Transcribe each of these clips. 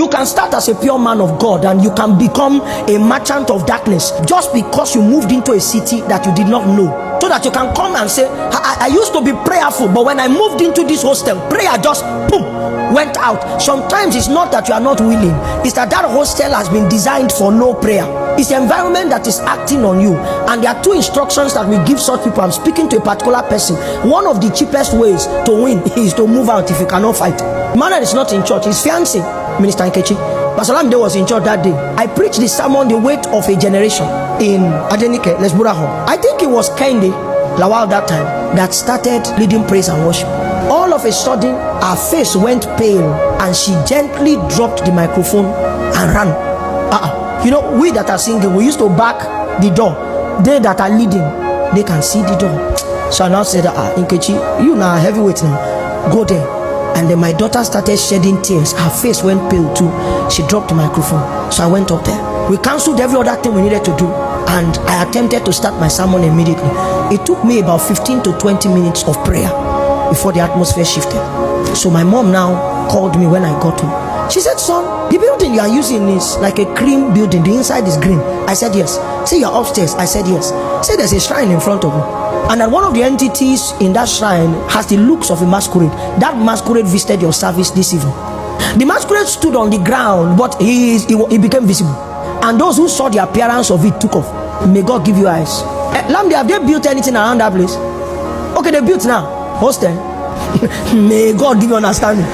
You can start as a pure man of God and you can become a merchant of darkness just because you moved into a city that you did not know. So that you can come and say, I used to be prayerful, but when I moved into this hostel, prayer just boom, went out. Sometimes it's not that you are not willing, it's that hostel has been designed for no prayer. It's the environment that is acting on you. And there are two instructions that we give such people. I'm speaking to a particular person. One of the cheapest ways to win is to move out if you cannot fight. Man that is not in church, his fiancé, Minister Nkechi, Pastor Lamde was in church that day. I preached the sermon, The Weight of a Generation, in Adenike, Lesbura Hall. I think it was Kende Lawal that time that started leading praise and worship. All of a sudden, her face went pale and she gently dropped the microphone and ran. You know, we that are singing, we used to back the door. They that are leading, they can see the door. So I now said, Nkechi, you now heavyweight now, go there. And then my daughter started shedding tears. Her face went pale too. She dropped the microphone. So I went up there. We cancelled every other thing we needed to do, and I attempted to start my sermon immediately. It took me about 15 to 20 minutes of prayer before the atmosphere shifted. So my mom now called me when I got home. She said, son, the building you are using is like a cream building. The inside is green. I said, yes. Say you're upstairs. I said, yes. Say there's a shrine in front of you. And that one of the entities in that shrine has the looks of a masquerade. That masquerade visited your service this evening. The masquerade stood on the ground, but he became visible. And those who saw the appearance of it took off. May God give you eyes. Lamde, have they built anything around that place? Okay, they built now. Hostel. May God give you understanding.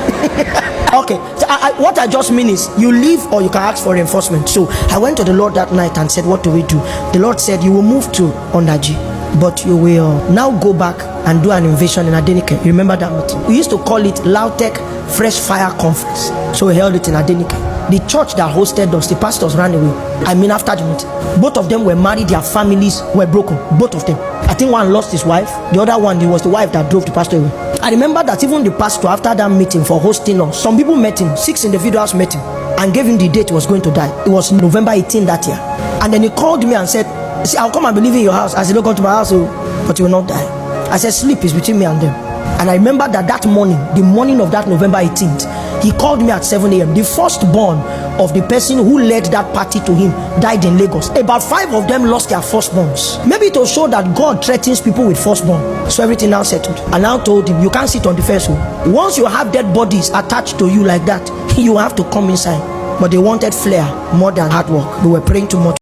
Okay, so what I just mean is, you leave or you can ask for reinforcement. So I went to the Lord that night and said, what do we do? The Lord said, you will move to Ondaji, but you will now go back and do an invasion in Adenike. You remember that meeting? We used to call it Lautech Fresh Fire Conference. So we held it in Adenike. The church that hosted us, the pastors ran away. I mean, after the meeting, both of them were married, their families were broken. Both of them. I think one lost his wife, the other one, it was the wife that drove the pastor away. I remember that even the pastor, after that meeting for hosting us, some people met him, 6 individuals met him and gave him the date he was going to die. It was November 18 that year. And then he called me and said, see, I'll come and be living in your house. I said, don't come to my house, but you will not die. I said, sleep is between me and them. And I remember that morning, the morning of that November 18th, he called me at 7 a.m. The firstborn of the person who led that party to him died in Lagos. About 5 of them lost their firstborns. Maybe to show that God threatens people with firstborn. So everything now settled. I now told him, you can't sit on the first row. Once you have dead bodies attached to you like that, you have to come inside. But they wanted flair more than hard work. They were praying too much.